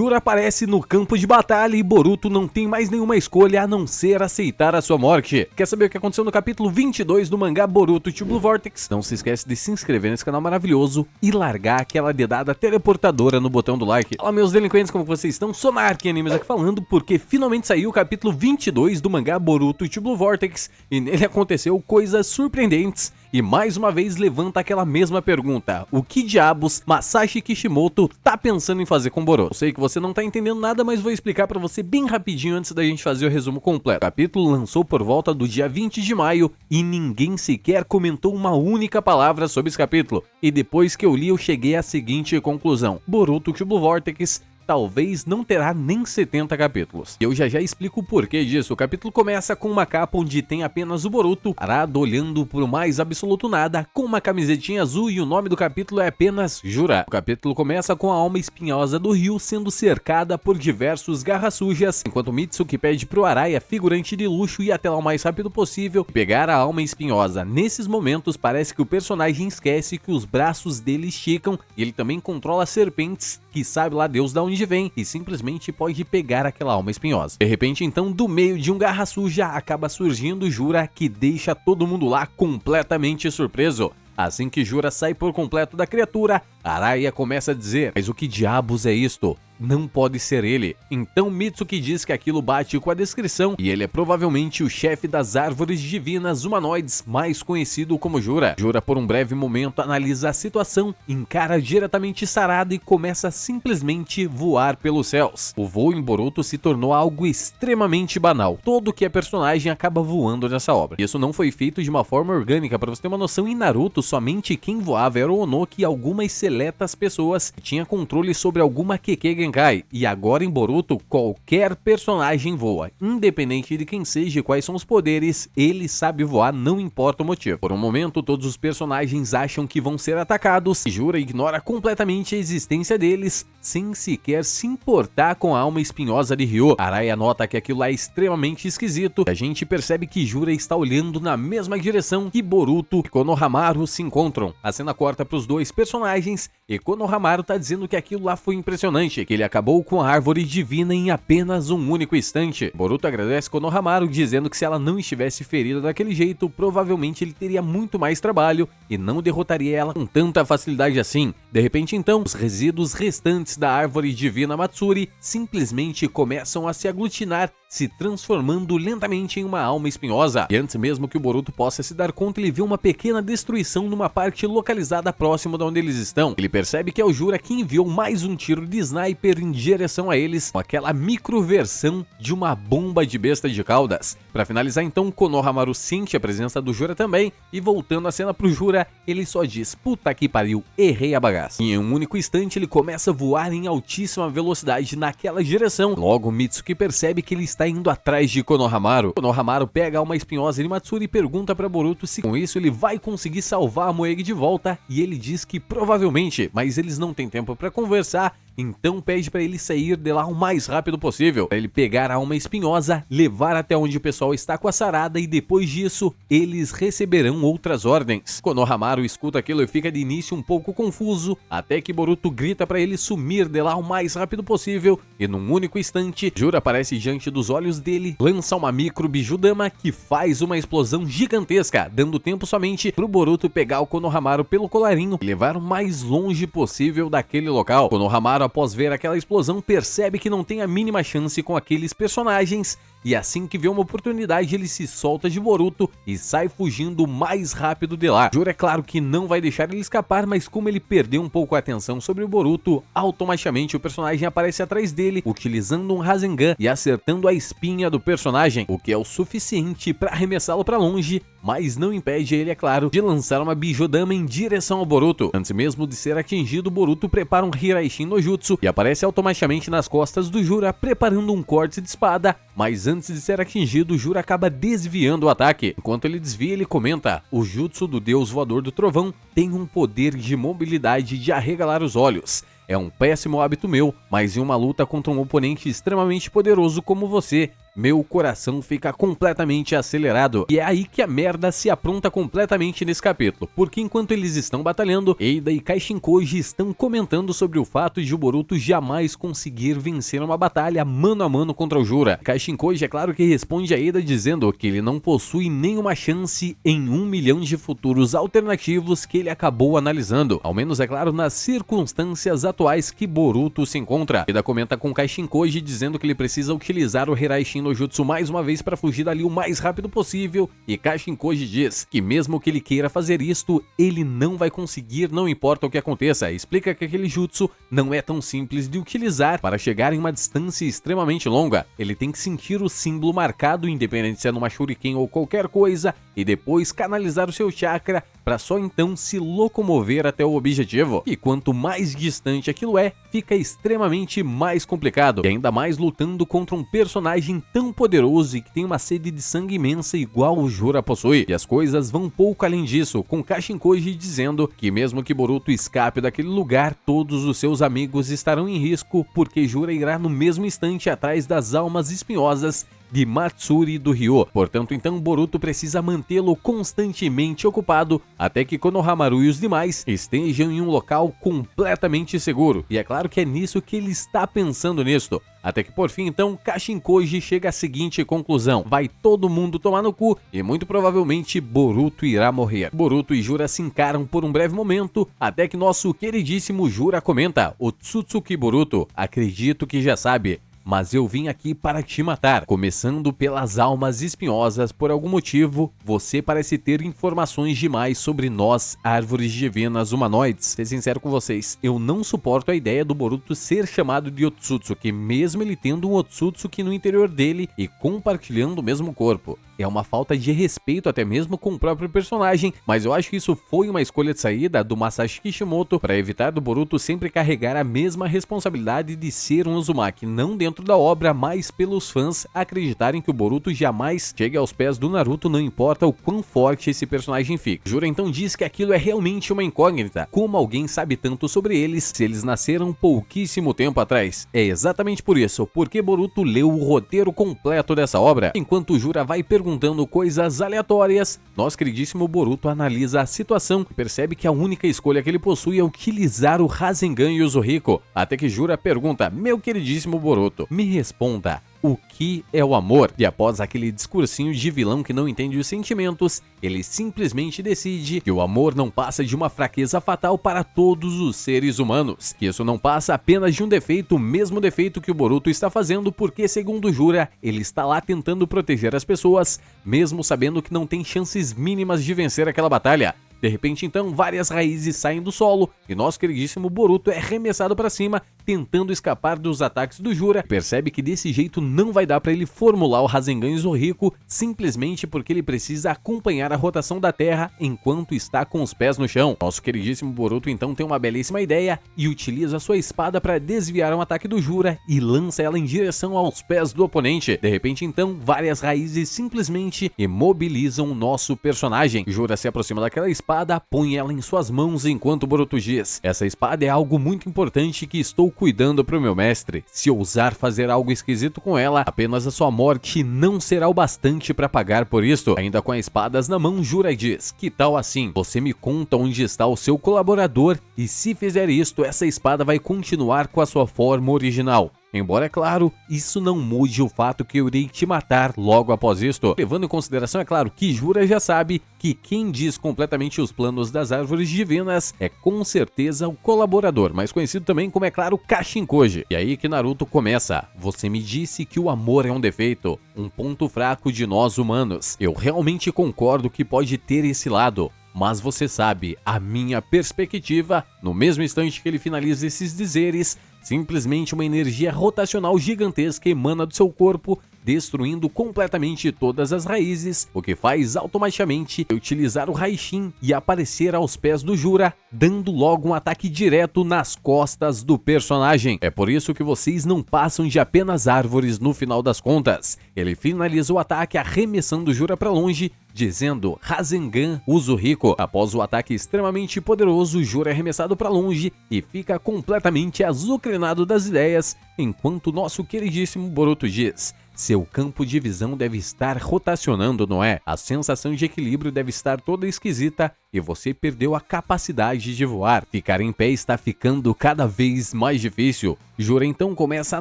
Jura aparece no campo de batalha e Boruto não tem mais nenhuma escolha a não ser aceitar a sua morte. Quer saber o que aconteceu no capítulo 22 do mangá Boruto to Blue Vortex? Não se esquece de se inscrever nesse canal maravilhoso e largar aquela dedada teleportadora no botão do like. Olá meus delinquentes, como vocês estão? Sonark Animes aqui falando, porque finalmente saiu o capítulo 22 do mangá Boruto to Blue Vortex e nele aconteceu coisas surpreendentes. E mais uma vez levanta aquela mesma pergunta: o que diabos Masashi Kishimoto tá pensando em fazer com Boruto? Eu sei que você não tá entendendo nada, mas vou explicar pra você bem rapidinho antes da gente fazer o resumo completo. O capítulo lançou por volta do dia 20 de maio e ninguém sequer comentou uma única palavra sobre esse capítulo. E depois que eu li, eu cheguei à seguinte conclusão: Boruto to Blue Vortex talvez não terá nem 70 capítulos. Eu já explico o porquê disso. O capítulo começa com uma capa onde tem apenas o Boruto parado olhando pro mais absoluto nada, com uma camisetinha azul, e o nome do capítulo é apenas Jura. O capítulo começa com a alma espinhosa do Ryu sendo cercada por diversos garras sujas, enquanto Mitsuki pede pro Araya, figurante de luxo, ir até lá o mais rápido possível e pegar a alma espinhosa. Nesses momentos parece que o personagem esquece que os braços dele esticam e ele também controla serpentes que sabe lá Deus da onde vem e simplesmente pode pegar aquela alma espinhosa. De repente, então, do meio de um garra suja acaba surgindo Jura, que deixa todo mundo lá completamente surpreso. Assim que Jura sai por completo da criatura, Araya começa a dizer: mas o que diabos é isto? Não pode ser ele. Então Mitsuki diz que aquilo bate com a descrição e ele é provavelmente o chefe das árvores divinas humanoides, mais conhecido como Jura. Jura por um breve momento analisa a situação, encara diretamente Sarada e começa a simplesmente voar pelos céus. O voo em Boruto se tornou algo extremamente banal. Todo que é personagem acaba voando nessa obra. Isso não foi feito de uma forma orgânica. Para você ter uma noção, em Naruto somente quem voava era o Onoki e algumas seletas pessoas que tinham controle sobre alguma Kekkei, e agora em Boruto qualquer personagem voa, independente de quem seja e quais são os poderes, ele sabe voar, não importa o motivo. Por um momento todos os personagens acham que vão ser atacados e Jura ignora completamente a existência deles, sem sequer se importar com a alma espinhosa de Ryo. Araya nota que aquilo é extremamente esquisito e a gente percebe que Jura está olhando na mesma direção que Boruto e Konohamaru se encontram. A cena corta para os dois personagens e Konohamaru tá dizendo que aquilo lá foi impressionante, que ele acabou com a árvore divina em apenas um único instante. Boruto agradece Konohamaru, dizendo que se ela não estivesse ferida daquele jeito, provavelmente ele teria muito mais trabalho e não derrotaria ela com tanta facilidade assim. De repente então, os resíduos restantes da árvore divina Matsuri simplesmente começam a se aglutinar, se transformando lentamente em uma alma espinhosa. E antes mesmo que o Boruto possa se dar conta, ele vê uma pequena destruição numa parte localizada próximo de onde eles estão. Ele percebe que é o Jura que enviou mais um tiro de sniper em direção a eles, com aquela microversão de uma bomba de besta de caudas. Para finalizar então, Konohamaru sente a presença do Jura também, e voltando a cena pro Jura, ele só diz: puta que pariu, errei a bagaça. E em um único instante ele começa a voar em altíssima velocidade naquela direção. Logo Mitsuki percebe que ele está indo atrás de Konohamaru. Konohamaru pega a alma espinhosa de Matsuri e pergunta para Boruto se com isso ele vai conseguir salvar a Moegi de volta, e ele diz que provavelmente, mas eles não têm tempo para conversar. Então pede para ele sair de lá o mais rápido possível, para ele pegar a alma espinhosa, levar até onde o pessoal está com a Sarada e depois disso eles receberão outras ordens. Konohamaru escuta aquilo e fica de início um pouco confuso, até que Boruto grita para ele sumir de lá o mais rápido possível e num único instante Jura aparece diante dos olhos dele, lança uma micro Bijudama que faz uma explosão gigantesca, dando tempo somente pro Boruto pegar o Konohamaru pelo colarinho e levar o mais longe possível daquele local. Konohamaru, após ver aquela explosão, percebe que não tem a mínima chance com aqueles personagens e assim que vê uma oportunidade ele se solta de Boruto e sai fugindo o mais rápido de lá. Jura, é claro que não vai deixar ele escapar, mas como ele perdeu um pouco a atenção sobre o Boruto, automaticamente o personagem aparece atrás dele, utilizando um Rasengan e acertando a espinha do personagem, o que é o suficiente para arremessá-lo para longe, mas não impede ele, é claro, de lançar uma Bijodama em direção ao Boruto. Antes mesmo de ser atingido, Boruto prepara um Hiraishin no Jutsu e aparece automaticamente nas costas do Jura, preparando um corte de espada, mas antes de ser atingido, Jura acaba desviando o ataque. Enquanto ele desvia, ele comenta: o jutsu do deus voador do trovão tem um poder de mobilidade de arregalar os olhos. É um péssimo hábito meu, mas em uma luta contra um oponente extremamente poderoso como você, meu coração fica completamente acelerado. E é aí que a merda se apronta completamente nesse capítulo, porque enquanto eles estão batalhando, Eida e Kashinkoji estão comentando sobre o fato de o Boruto jamais conseguir vencer uma batalha mano a mano contra o Jura. Kashinkoji é claro que responde a Eida dizendo que ele não possui nenhuma chance em 1 milhão de futuros alternativos que ele acabou analisando, ao menos é claro nas circunstâncias atuais que Boruto se encontra. Eida comenta com Kashinkoji dizendo que ele precisa utilizar o Hiraishin no Jutsu mais uma vez para fugir dali o mais rápido possível, e Kashinkoji diz que mesmo que ele queira fazer isto, ele não vai conseguir, não importa o que aconteça. Explica que aquele Jutsu não é tão simples de utilizar para chegar em uma distância extremamente longa. Ele tem que sentir o símbolo marcado, independente se é numa Shuriken ou qualquer coisa, e depois canalizar o seu chakra para só então se locomover até o objetivo. E quanto mais distante aquilo é, fica extremamente mais complicado, e ainda mais lutando contra um personagem tão poderoso e que tem uma sede de sangue imensa igual o Jura possui. E as coisas vão pouco além disso, com Kashinkoji dizendo que mesmo que Boruto escape daquele lugar, todos os seus amigos estarão em risco, porque Jura irá no mesmo instante atrás das almas espinhosas de Matsuri e do Ryo. Portanto, então Boruto precisa mantê-lo constantemente ocupado até que Konohamaru e os demais estejam em um local completamente seguro. E é claro que é nisso que ele está pensando nisto. Até que por fim, então, Kashinkoji chega à seguinte conclusão: vai todo mundo tomar no cu e muito provavelmente Boruto irá morrer. Boruto e Jura se encaram por um breve momento, até que nosso queridíssimo Jura comenta: Otsutsuki Boruto, acredito que já sabe, mas eu vim aqui para te matar. Começando pelas almas espinhosas, por algum motivo, você parece ter informações demais sobre nós, árvores divinas humanoides. Ser sincero com vocês, eu não suporto a ideia do Boruto ser chamado de Otsutsuki, mesmo ele tendo um Otsutsuki no interior dele e compartilhando o mesmo corpo. É uma falta de respeito até mesmo com o próprio personagem, mas eu acho que isso foi uma escolha de saída do Masashi Kishimoto para evitar do Boruto sempre carregar a mesma responsabilidade de ser um Uzumaki, não dentro da obra, mas pelos fãs acreditarem que o Boruto jamais chegue aos pés do Naruto, não importa o quão forte esse personagem fica. Jura então diz que aquilo é realmente uma incógnita. Como alguém sabe tanto sobre eles se eles nasceram pouquíssimo tempo atrás? É exatamente por isso, porque Boruto leu o roteiro completo dessa obra. Enquanto Jura vai perguntando coisas aleatórias, nosso queridíssimo Boruto analisa a situação e percebe que a única escolha que ele possui é utilizar o Rasengan Yuzurico. Até que Jura pergunta: meu queridíssimo Boruto, me responda, o que é o amor? E após aquele discursinho de vilão que não entende os sentimentos, ele simplesmente decide que o amor não passa de uma fraqueza fatal para todos os seres humanos, que isso não passa apenas de um defeito, o mesmo defeito que o Boruto está fazendo, porque segundo Jura, ele está lá tentando proteger as pessoas, mesmo sabendo que não tem chances mínimas de vencer aquela batalha. De repente, então, várias raízes saem do solo e nosso queridíssimo Boruto é arremessado para cima, tentando escapar dos ataques do Jura. Percebe que desse jeito não vai dar para ele formular o Rasengan Yuzurico, simplesmente porque ele precisa acompanhar a rotação da Terra enquanto está com os pés no chão. Nosso queridíssimo Boruto então tem uma belíssima ideia e utiliza sua espada para desviar um ataque do Jura e lança ela em direção aos pés do oponente. De repente, então, várias raízes simplesmente imobilizam o nosso personagem. Jura se aproxima daquela espada, põe ela em suas mãos enquanto Boruto diz: essa espada é algo muito importante que estou cuidando para o meu mestre. Se ousar fazer algo esquisito com ela, apenas a sua morte não será o bastante para pagar por isso. Ainda com as espadas na mão, Jura diz: que tal assim? Você me conta onde está o seu colaborador e se fizer isto, essa espada vai continuar com a sua forma original. Embora, é claro, isso não mude o fato que eu irei te matar logo após isto. Levando em consideração, é claro, que Jura já sabe que quem diz completamente os planos das árvores divinas é com certeza o colaborador, mais conhecido também como, é claro, Kashinkoji. E aí que Naruto começa: você me disse que o amor é um defeito, um ponto fraco de nós humanos. Eu realmente concordo que pode ter esse lado. Mas você sabe, a minha perspectiva, no mesmo instante que ele finaliza esses dizeres, simplesmente uma energia rotacional gigantesca emana do seu corpo, destruindo completamente todas as raízes, o que faz automaticamente utilizar o Raishin e aparecer aos pés do Jura, dando logo um ataque direto nas costas do personagem. É por isso que vocês não passam de apenas árvores no final das contas. Ele finaliza o ataque arremessando o Jura para longe, dizendo Rasengan Yuzurico. Após o ataque extremamente poderoso, Jura é arremessado para longe e fica completamente azucrinado das ideias, enquanto nosso queridíssimo Boruto diz: Seu campo de visão deve estar rotacionando, não é? A sensação de equilíbrio deve estar toda esquisita e você perdeu a capacidade de voar. Ficar em pé está ficando cada vez mais difícil. Jura então começa a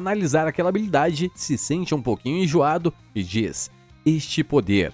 analisar aquela habilidade, se sente um pouquinho enjoado e diz: este poder.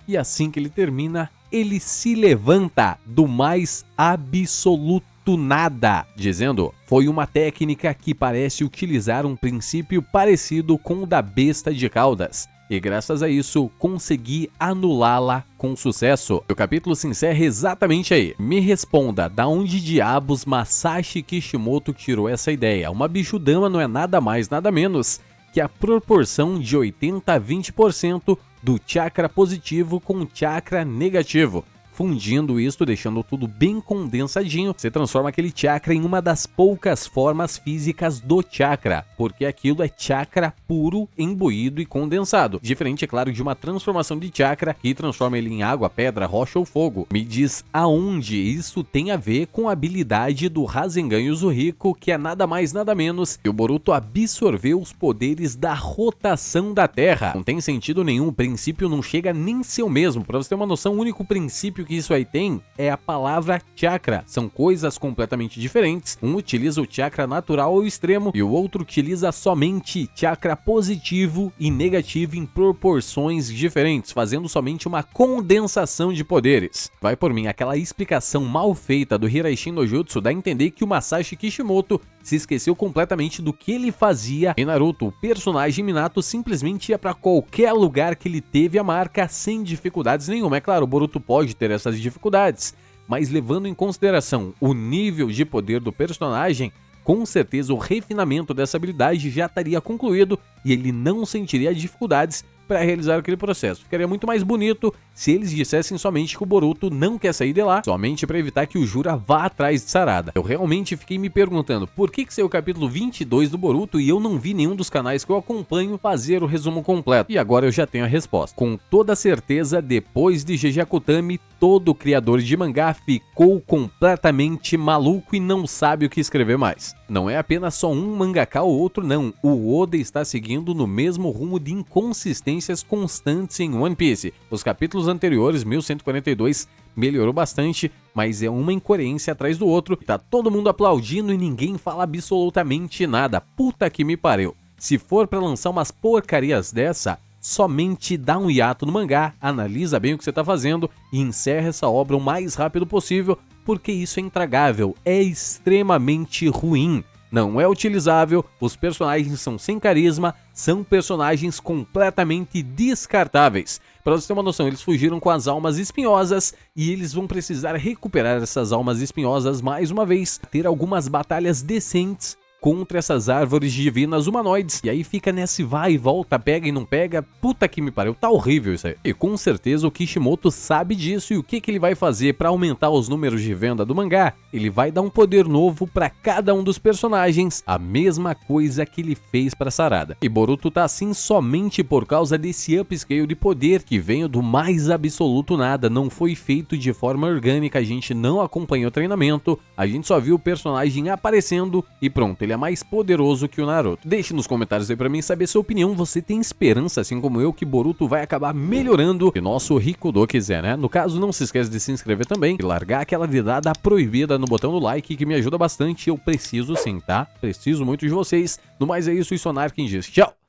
E assim que ele termina, ele se levanta do mais absoluto nada, dizendo: foi uma técnica que parece utilizar um princípio parecido com o da besta de caudas. E graças a isso, consegui anulá-la com sucesso. O capítulo se encerra exatamente aí. Me responda, da onde diabos Masashi Kishimoto tirou essa ideia? Uma bicho-dama não é nada mais, nada menos que a proporção de 80 a 20% do chakra positivo com o chakra negativo. Fundindo isso, deixando tudo bem condensadinho, você transforma aquele chakra em uma das poucas formas físicas do chakra, porque aquilo é chakra puro, imbuído e condensado. Diferente, é claro, de uma transformação de chakra que transforma ele em água, pedra, rocha ou fogo. Me diz aonde isso tem a ver com a habilidade do Rasengan Yuzuriku, que é nada mais nada menos que o Boruto absorveu os poderes da rotação da Terra. Não tem sentido nenhum, o princípio não chega nem ser o mesmo. Pra você ter uma noção, o único princípio que isso aí tem é a palavra chakra. São coisas completamente diferentes. Um utiliza o chakra natural ao extremo e o outro utiliza somente chakra positivo e negativo em proporções diferentes, fazendo somente uma condensação de poderes. Vai por mim, aquela explicação mal feita do Hiraishin no Jutsu dá a entender que o Masashi Kishimoto se esqueceu completamente do que ele fazia em Naruto. O personagem Minato simplesmente ia para qualquer lugar que ele teve a marca sem dificuldades nenhuma. É claro, o Boruto pode ter essas dificuldades, mas levando em consideração o nível de poder do personagem, com certeza o refinamento dessa habilidade já estaria concluído e ele não sentiria dificuldades para realizar aquele processo. Ficaria muito mais bonito se eles dissessem somente que o Boruto não quer sair de lá, somente para evitar que o Jura vá atrás de Sarada. Eu realmente fiquei me perguntando por que saiu o capítulo 22 do Boruto e eu não vi nenhum dos canais que eu acompanho fazer o resumo completo. E agora eu já tenho a resposta. Com toda certeza, depois de GG Akutami, todo criador de mangá ficou completamente maluco e não sabe o que escrever mais. Não é apenas só um mangaka ou outro não, o Oda está seguindo no mesmo rumo de inconsistências constantes em One Piece. Os capítulos anteriores, 1142, melhorou bastante, mas é uma incoerência atrás do outro, tá todo mundo aplaudindo e ninguém fala absolutamente nada. Puta que me pariu. Se for pra lançar umas porcarias dessa, somente dá um hiato no mangá, analisa bem o que você tá fazendo e encerra essa obra o mais rápido possível, porque isso é intragável, é extremamente ruim. Não é utilizável, os personagens são sem carisma, são personagens completamente descartáveis. Para você ter uma noção, eles fugiram com as almas espinhosas e eles vão precisar recuperar essas almas espinhosas mais uma vez, ter algumas batalhas decentes contra essas árvores divinas humanoides. E aí fica nesse vai e volta, pega e não pega. Puta que me pariu, tá horrível isso aí. E com certeza o Kishimoto sabe disso e o que ele vai fazer para aumentar os números de venda do mangá? Ele vai dar um poder novo para cada um dos personagens, a mesma coisa que ele fez para Sarada. E Boruto tá assim somente por causa desse upscale de poder que veio do mais absoluto nada, não foi feito de forma orgânica, a gente não acompanhou o treinamento, a gente só viu o personagem aparecendo e pronto, ele é mais poderoso que o Naruto. Deixe nos comentários aí pra mim saber sua opinião, você tem esperança, assim como eu, que Boruto vai acabar melhorando se nosso Rikudo quiser, né? No caso, não se esquece de se inscrever também e largar aquela dedada proibida no botão do like, que me ajuda bastante, eu preciso sim, tá? Preciso muito de vocês. No mais é isso, e Sonar quem diz tchau!